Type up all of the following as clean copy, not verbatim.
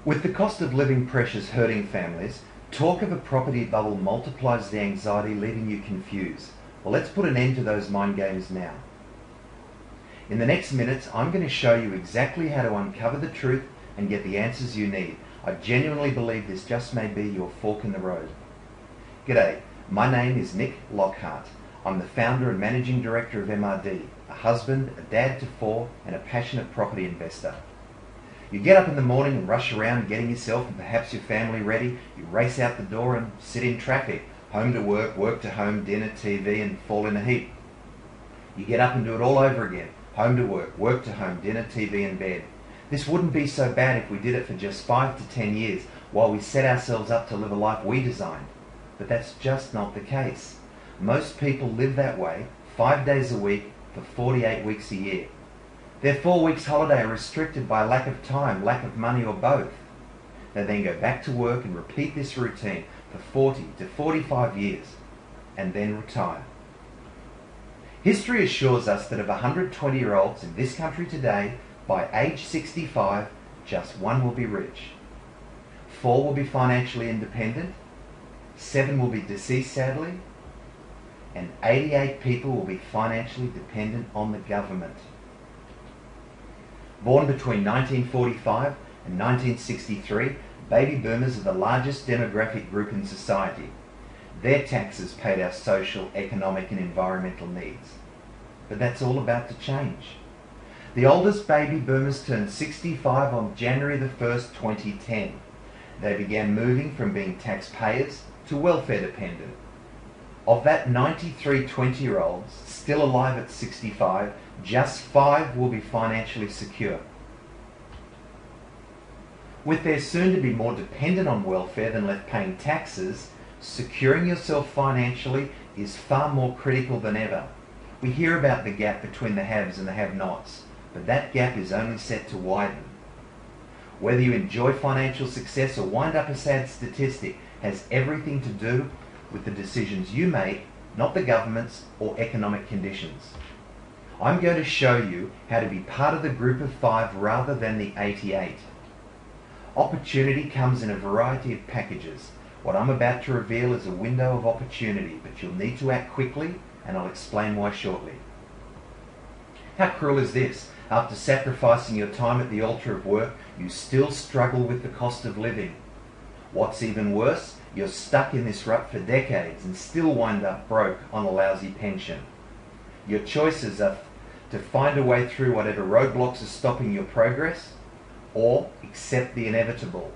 With the cost of living pressures hurting families, talk of a property bubble multiplies the anxiety, leaving you confused. Well, let's put an end to those mind games now. In the next minutes, I'm going to show you exactly how to uncover the truth and get the answers you need. I genuinely believe this just may be your fork in the road. G'day, my name is Nick Lockhart. I'm the founder and managing director of MRD, a husband, a dad to 4, and a passionate property investor. You get up in the morning and rush around getting yourself and perhaps your family ready. You race out the door and sit in traffic. Home to work, work to home, dinner, TV, and fall in a heap. You get up and do it all over again. Home to work to home, dinner, TV, and bed. This wouldn't be so bad if we did it for just 5 to 10 years while we set ourselves up to live a life we designed. But that's just not the case. Most people live that way 5 days a week for 48 weeks a year. Their 4 weeks holiday are restricted by lack of time, lack of money, or both. They then go back to work and repeat this routine for 40 to 45 years and then retire. History assures us that of 120-year-olds in this country today, by age 65, just 1 will be rich. 4 will be financially independent, 7 will be deceased sadly, and 88 people will be financially dependent on the government. Born between 1945 and 1963, baby boomers are the largest demographic group in society. Their taxes paid our social, economic and environmental needs. But that's all about to change. The oldest baby boomers turned 65 on January the 1st, 2010. They began moving from being taxpayers to welfare dependent. Of that 93 20-year-olds still alive at 65, just 5 will be financially secure. With their soon to be more dependent on welfare than left paying taxes, securing yourself financially is far more critical than ever. We hear about the gap between the haves and the have-nots, but that gap is only set to widen. Whether you enjoy financial success or wind up a sad statistic has everything to do with the decisions you make, not the government's or economic conditions. I'm going to show you how to be part of the group of 5 rather than the 88. Opportunity comes in a variety of packages. What I'm about to reveal is a window of opportunity, but you'll need to act quickly, and I'll explain why shortly. How cruel is this? After sacrificing your time at the altar of work, you still struggle with the cost of living. What's even worse, you're stuck in this rut for decades and still wind up broke on a lousy pension. Your choices are to find a way through whatever roadblocks are stopping your progress, or accept the inevitable.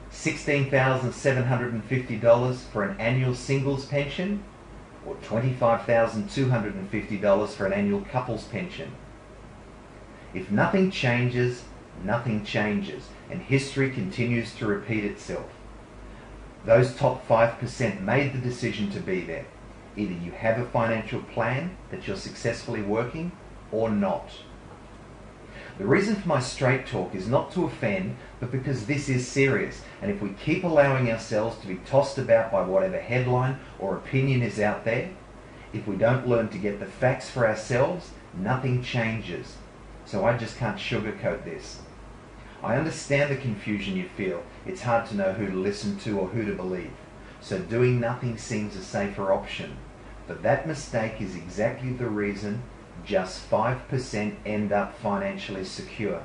$16,750 for an annual singles pension, or $25,250 for an annual couples pension. If nothing changes, nothing changes, and history continues to repeat itself. Those top 5% made the decision to be there. Either you have a financial plan that you're successfully working, or not. The reason for my straight talk is not to offend, but because this is serious, and if we keep allowing ourselves to be tossed about by whatever headline or opinion is out there, if we don't learn to get the facts for ourselves, nothing changes. So I just can't sugarcoat this. I understand the confusion you feel. It's hard to know who to listen to or who to believe. So doing nothing seems a safer option. But that mistake is exactly the reason just 5% end up financially secure.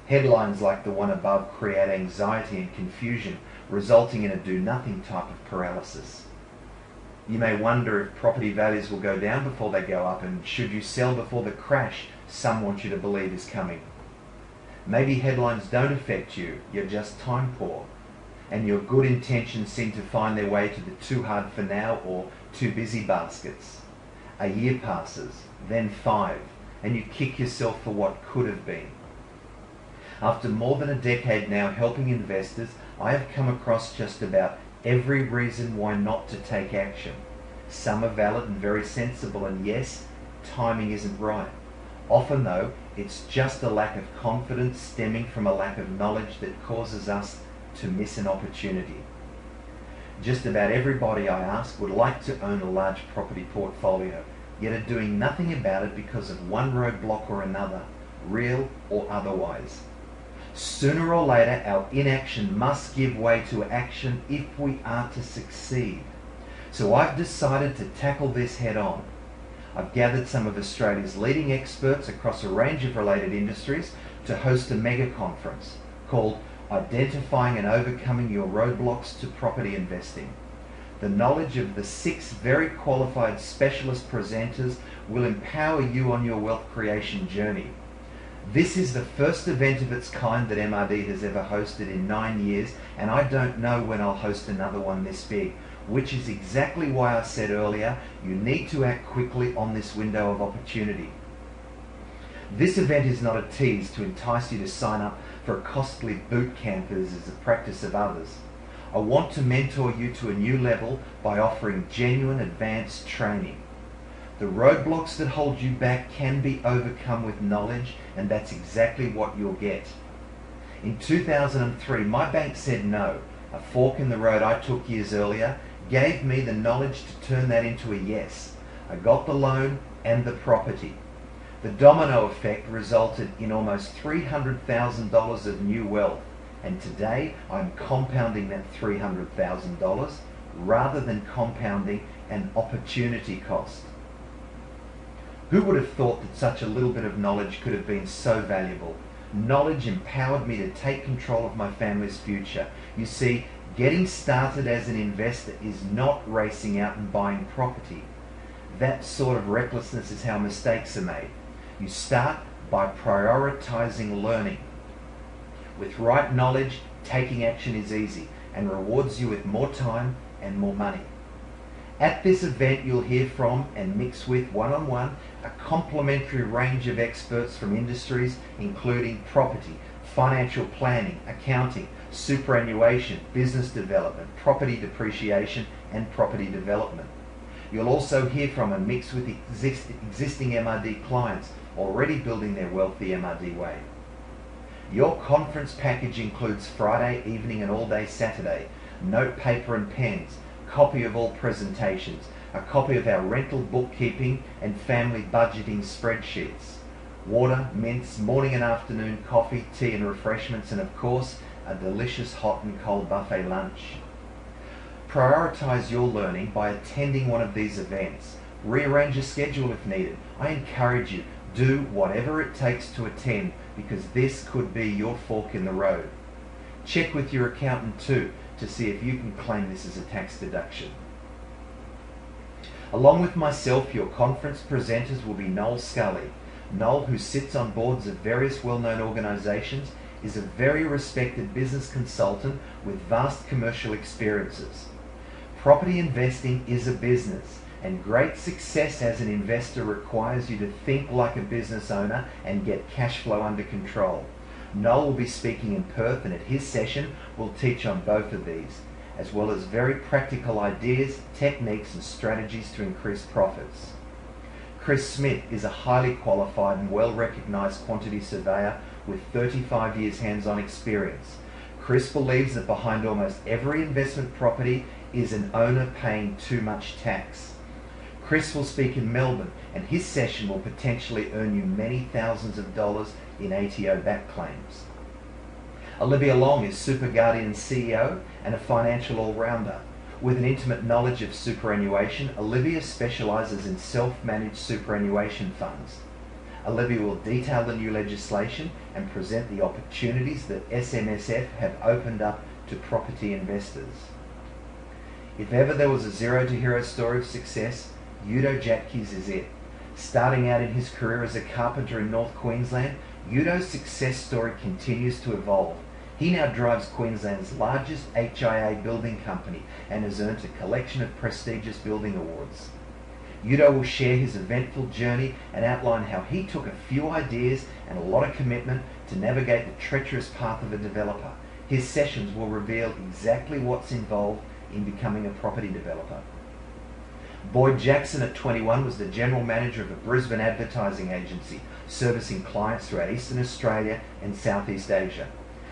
Headlines like the one above create anxiety and confusion, resulting in a do-nothing type of paralysis. You may wonder if property values will go down before they go up, and should you sell before the crash some want you to believe is coming. Maybe headlines don't affect you, you're just time poor, and your good intentions seem to find their way to the too hard for now or too busy baskets. A year passes, then 5, and you kick yourself for what could have been. After more than a decade now helping investors, I have come across just about every reason why not to take action. Some are valid and very sensible, and yes, timing isn't right. Often though, it's just a lack of confidence stemming from a lack of knowledge that causes us to miss an opportunity. Just about everybody I ask would like to own a large property portfolio, yet are doing nothing about it because of one roadblock or another, real or otherwise. Sooner or later, our inaction must give way to action if we are to succeed. So I've decided to tackle this head on. I've gathered some of Australia's leading experts across a range of related industries to host a mega conference called Identifying and Overcoming Your Roadblocks to Property Investing. The knowledge of the 6 very qualified specialist presenters will empower you on your wealth creation journey. This is the first event of its kind that MRD has ever hosted in 9 years, and I don't know when I'll host another one this big, which is exactly why I said earlier, you need to act quickly on this window of opportunity. This event is not a tease to entice you to sign up for a costly boot camp as is the practice of others. I want to mentor you to a new level by offering genuine advanced training. The roadblocks that hold you back can be overcome with knowledge, and that's exactly what you'll get. In 2003, my bank said no. A fork in the road I took years earlier gave me the knowledge to turn that into a yes. I got the loan and the property. The domino effect resulted in almost $300,000 of new wealth, and today I'm compounding that $300,000 rather than compounding an opportunity cost. Who would have thought that such a little bit of knowledge could have been so valuable? Knowledge empowered me to take control of my family's future. You see, getting started as an investor is not racing out and buying property. That sort of recklessness is how mistakes are made. You start by prioritizing learning. With right knowledge, taking action is easy and rewards you with more time and more money. At this event, you'll hear from and mix with one-on-one a complementary range of experts from industries including property, financial planning, accounting, superannuation, business development, property depreciation, and property development. You'll also hear from and mix with existing MRD clients already building their wealth the MRD way. Your conference package includes Friday evening and all-day Saturday, note paper and pens, copy of all presentations, a copy of our rental bookkeeping and family budgeting spreadsheets, water, mints, morning and afternoon coffee, tea and refreshments, and of course, a delicious hot and cold buffet lunch. Prioritize your learning by attending one of these events. Rearrange your schedule if needed. I encourage you, do whatever it takes to attend, because this could be your fork in the road. Check with your accountant too to see if you can claim this as a tax deduction. Along with myself, your conference presenters will be Noel Scully. Noel, who sits on boards of various well-known organisations, is a very respected business consultant with vast commercial experiences. Property investing is a business, and great success as an investor requires you to think like a business owner and get cash flow under control. Noel will be speaking in Perth, and at his session we'll teach on both of these, as well as very practical ideas, techniques and strategies to increase profits. Chris Smith is a highly qualified and well-recognised quantity surveyor with 35 years hands-on experience. Chris believes that behind almost every investment property is an owner paying too much tax. Chris will speak in Melbourne, and his session will potentially earn you many thousands of dollars in ATO back claims. Olivia Long is Super Guardian CEO and a financial all-rounder. With an intimate knowledge of superannuation, Olivia specialises in self-managed superannuation funds. Olivia will detail the new legislation and present the opportunities that SMSF have opened up to property investors. If ever there was a zero to hero story of success, Udo Jatke's is it. Starting out in his career as a carpenter in North Queensland, Udo's success story continues to evolve. He now drives Queensland's largest HIA building company and has earned a collection of prestigious building awards. Udo will share his eventful journey and outline how he took a few ideas and a lot of commitment to navigate the treacherous path of a developer. His sessions will reveal exactly what's involved in becoming a property developer. Boyd Jackson at 21 was the general manager of a Brisbane advertising agency, servicing clients throughout Eastern Australia and Southeast Asia.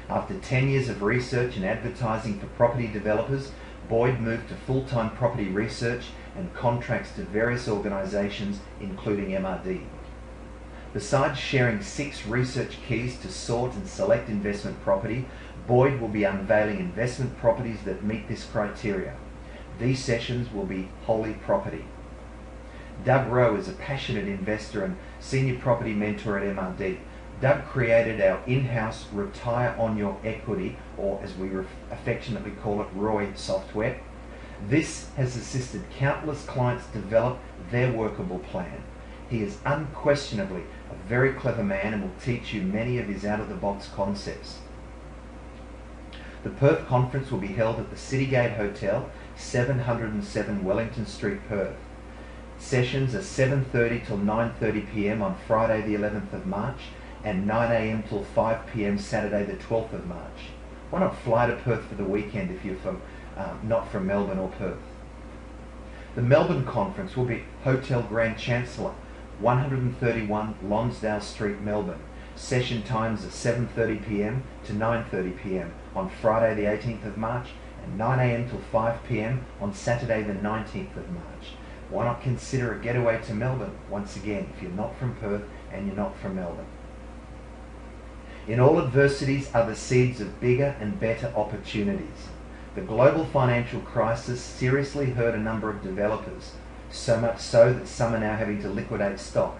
After 10 years of research and advertising for property developers, Boyd moved to full-time property research and contracts to various organisations, including MRD. Besides sharing 6 research keys to sort and select investment property, Boyd will be unveiling investment properties that meet this criteria. These sessions will be wholly property. Doug Rowe is a passionate investor and senior property mentor at MRD. Doug created our in-house Retire on Your Equity, or as we affectionately call it, ROI software. This has assisted countless clients develop their workable plan. He is unquestionably a very clever man and will teach you many of his out-of-the-box concepts. The Perth conference will be held at the Citygate Hotel, 707 Wellington Street, Perth. Sessions are 7:30 till 9:30 p.m. on Friday the 11th of March and 9 a.m. till 5 p.m. Saturday the 12th of March. Why not fly to Perth for the weekend if you're not from Melbourne or Perth? The Melbourne conference will be Hotel Grand Chancellor, 131 Lonsdale Street, Melbourne. Session times are 7:30 p.m. to 9:30 p.m. on Friday the 18th of March and 9 a.m. till 5 p.m. on Saturday the 19th of March. Why not consider a getaway to Melbourne once again if you're not from Perth and you're not from Melbourne? In all adversities are the seeds of bigger and better opportunities. The global financial crisis seriously hurt a number of developers, so much so that some are now having to liquidate stock.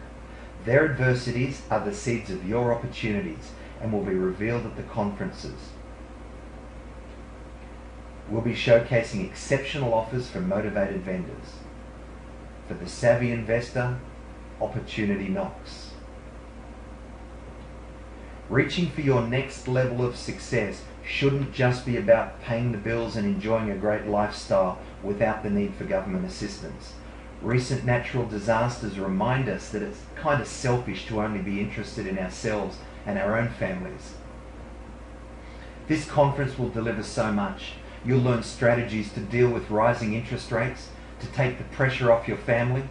Their adversities are the seeds of your opportunities and will be revealed at the conferences. We'll be showcasing exceptional offers from motivated vendors. For the savvy investor, opportunity knocks. Reaching for your next level of success shouldn't just be about paying the bills and enjoying a great lifestyle without the need for government assistance. Recent natural disasters remind us that it's kind of selfish to only be interested in ourselves and our own families. This conference will deliver so much. You'll learn strategies to deal with rising interest rates, to take the pressure off your family.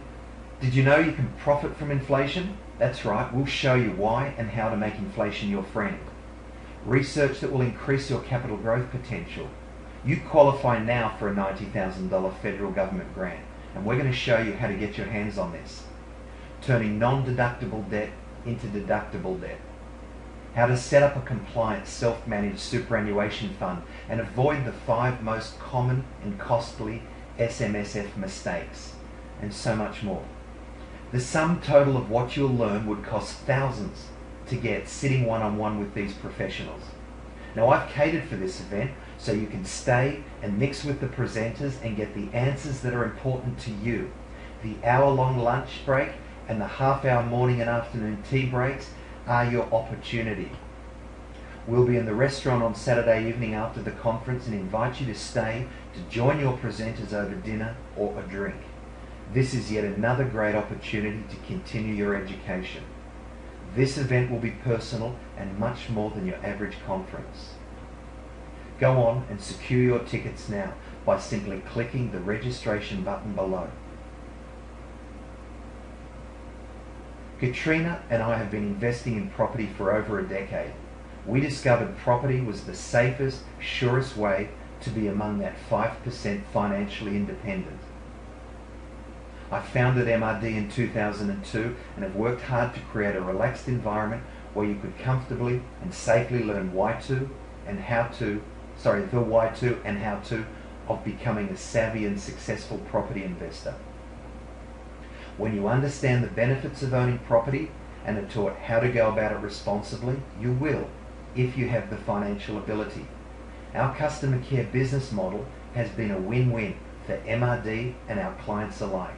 Did you know you can profit from inflation? That's right, we'll show you why and how to make inflation your friend. Research that will increase your capital growth potential. You qualify now for a $90,000 federal government grant, and we're going to show you how to get your hands on this. Turning non-deductible debt into deductible debt. How to set up a compliant self-managed superannuation fund and avoid the 5 most common and costly SMSF mistakes, and so much more. The sum total of what you'll learn would cost thousands to get sitting one-on-one with these professionals. Now, I've catered for this event so you can stay and mix with the presenters and get the answers that are important to you. The hour-long lunch break and the half-hour morning and afternoon tea breaks are your opportunity. We'll be in the restaurant on Saturday evening after the conference and invite you to stay to join your presenters over dinner or a drink. This is yet another great opportunity to continue your education. This event will be personal and much more than your average conference. Go on and secure your tickets now by simply clicking the registration button below. Katrina and I have been investing in property for over a decade. We discovered property was the safest, surest way to be among that 5% financially independent. I founded MRD in 2002 and have worked hard to create a relaxed environment where you could comfortably and safely learn the why to and how to of becoming a savvy and successful property investor. When you understand the benefits of owning property and are taught how to go about it responsibly, you will, if you have the financial ability. Our customer care business model has been a win-win for MRD and our clients alike.